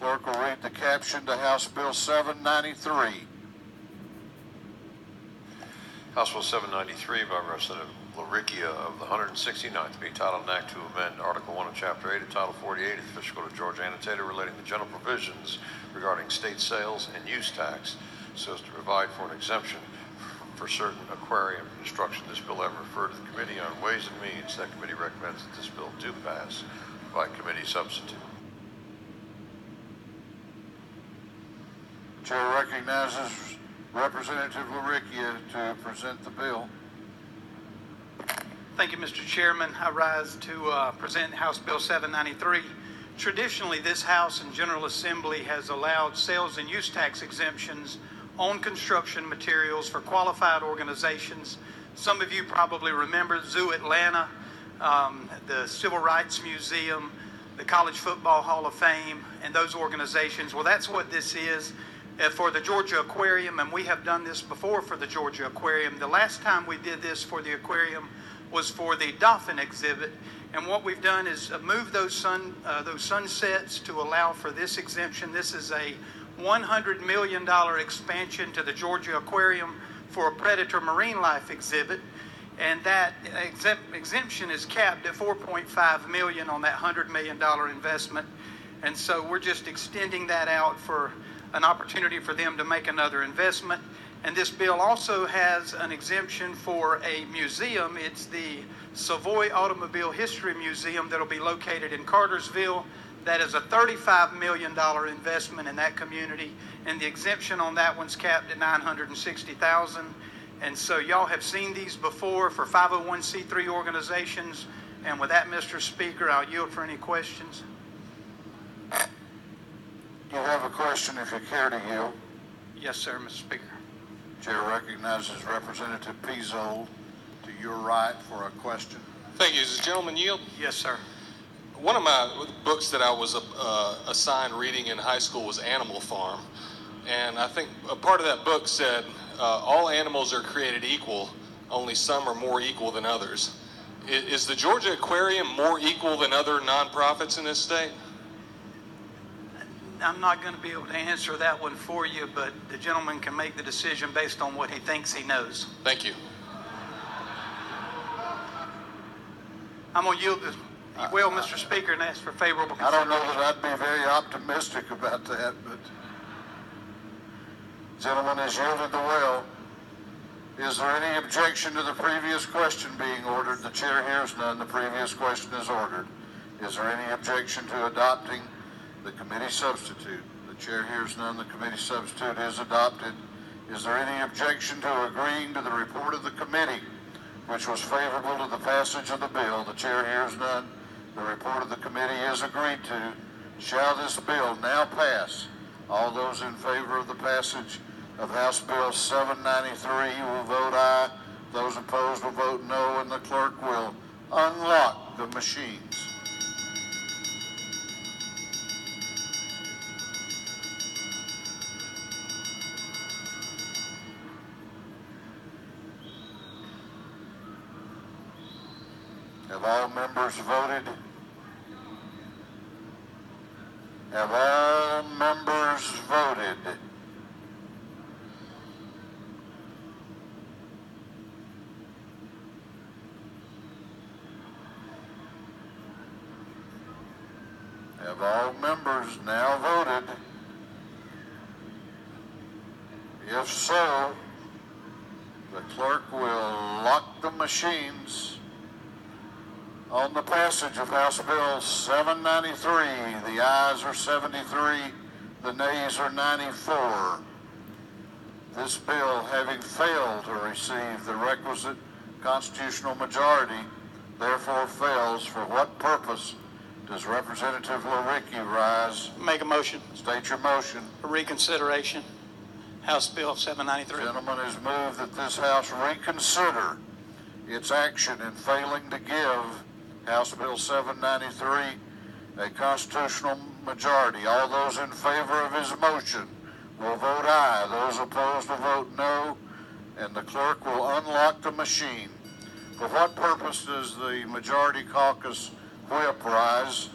Clerk will read the caption to House Bill 793. House Bill 793 by Representative LaRiccia of the 169th, be titled an act to amend Article 1 of Chapter 8 of Title 48 of the Official Code of Georgia Annotated relating to general provisions regarding state sales and use tax so as to provide for an exemption for certain aquarium construction. This bill ever referred to the Committee on Ways and Means. That committee recommends that this bill do pass by committee substitute. Chair recognizes Representative LaRiccia to present the bill. Thank you, Mr. Chairman. I rise to present House Bill 793. Traditionally, this House and General Assembly has allowed sales and use tax exemptions on construction materials for qualified organizations. Some of you probably remember Zoo Atlanta, the Civil Rights Museum, the College Football Hall of Fame, and those organizations. Well, that's what this is. For the Georgia Aquarium, and we have done this before for the Georgia Aquarium. The last time we did this for the aquarium was for the dolphin exhibit, and what we've done is move those sunsets to allow for this exemption. This is a $100 million expansion to the Georgia Aquarium for a predator marine life exhibit, and that exemption is capped at $4.5 million on that $100 million investment, and so we're just extending that out for an opportunity for them to make another investment. And this bill also has an exemption for a museum. It's the Savoy Automobile History Museum that'll be located in Cartersville. That is a $35 million investment in that community, and the exemption on that one's capped at $960,000. And so y'all have seen these before for 501c3 organizations. And with that, Mr. Speaker, I'll yield for any questions. You have a question if you care to yield. Yes, sir, Mr. Speaker. Chair recognizes Representative Pezold to your right for a question. Thank you. Does the gentleman yield? Yes, sir. One of my books that I was assigned reading in high school was Animal Farm. And I think a part of that book said, all animals are created equal, only some are more equal than others. Is the Georgia Aquarium more equal than other nonprofits in this state? I'm not going to be able to answer that one for you, but the gentleman can make the decision based on what he thinks he knows. Thank you. I'm going to yield this. Well, Mr. Speaker, and ask for favorable I don't consideration. know that I'd be very optimistic about that, but gentleman has yielded the well. Is there any objection to the previous question being ordered? The chair hears none. The previous question is ordered. Is there any objection to adopting the committee substitute? The chair hears none. The committee substitute is adopted. Is there any objection to agreeing to the report of the committee, which was favorable to the passage of the bill? The chair hears none. The report of the committee is agreed to. Shall this bill now pass? All those in favor of the passage of House Bill 793 will vote aye. Those opposed will vote no, and the clerk will unlock the machines. Have all members voted? Have all members voted? Have all members now voted? If so, the clerk will lock the machines on the passage of House Bill 793. The ayes are 73, the nays are 94. This bill, having failed to receive the requisite constitutional majority, therefore fails. For what purpose does Representative LaRiccia rise? Make a motion. State your motion. For reconsideration. House Bill 793. Gentleman has moved that this House reconsider its action in failing to give House Bill 793 a constitutional majority. All those in favor of his motion will vote aye. Those opposed will vote no, and the clerk will unlock the machine. For what purpose does the majority caucus whip rise?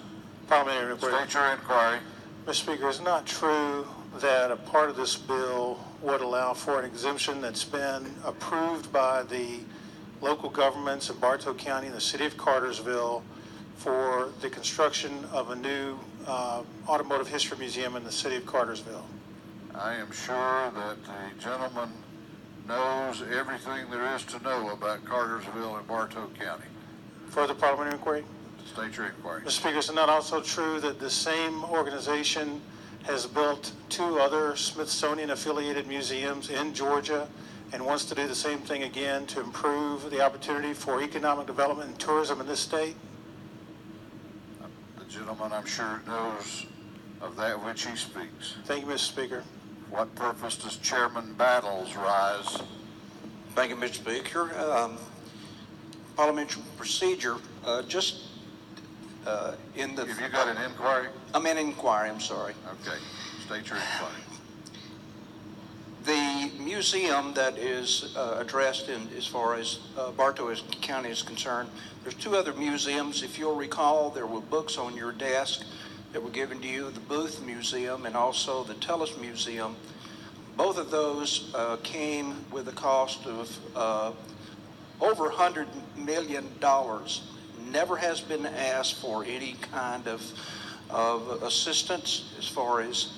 Parliamentary inquiry. State your inquiry. Mr. Speaker, it's not true that a part of this bill would allow for an exemption that's been approved by the local governments of Bartow County and the city of Cartersville for the construction of a new automotive history museum in the city of Cartersville. I am sure that the gentleman knows everything there is to know about Cartersville and Bartow County. Further parliamentary inquiry? State your inquiry. Mr. Speaker, is it not also true that the same organization has built 2 other Smithsonian-affiliated museums in Georgia and wants to do the same thing again to improve the opportunity for economic development and tourism in this state? The gentleman, I'm sure, knows of that which he speaks. Thank you, Mr. Speaker. What purpose does Chairman Battles rise? Thank you, Mr. Speaker. Parliamentary procedure, in the... Have you got an inquiry? I'm in inquiry, I'm sorry. Okay, state your inquiry. The museum that is addressed in, as far as Bartow County is concerned, there's 2 other museums. If you'll recall, there were books on your desk that were given to you, the Booth Museum and also the Tellis Museum. Both of those came with a cost of over $100 million. Never has been asked for any kind of assistance as far as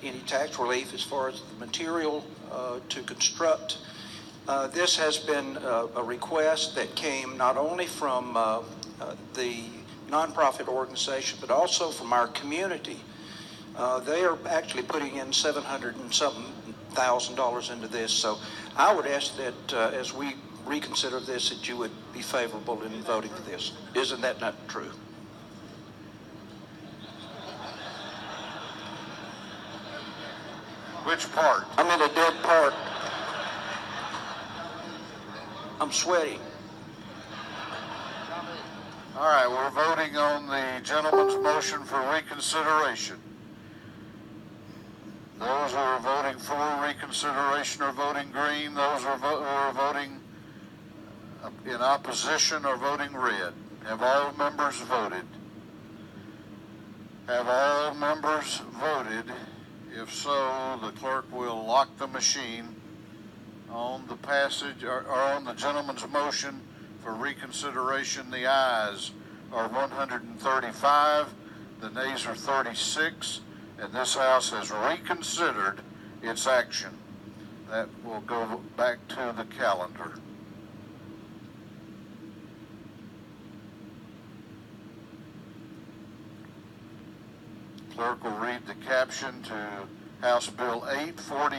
any tax relief as far as the material to construct. This has been a request that came not only from the nonprofit organization, but also from our community. They are actually putting in $700 and something thousand into this. So I would ask that as we reconsider this, that you would be favorable in voting for this. Isn't that not true? Which part? I'm in a dead part. I'm sweating. All right, we're voting on the gentleman's motion for reconsideration. Those who are voting for reconsideration are voting green. Those who are voting in opposition are voting red. Have all members voted? Have all members voted? If so, the clerk will lock the machine on the passage or on the gentleman's motion for reconsideration. The ayes are 135, the nays are 36, and this House has reconsidered its action. That will go back to the calendar. Clerk will read the caption to House Bill 840.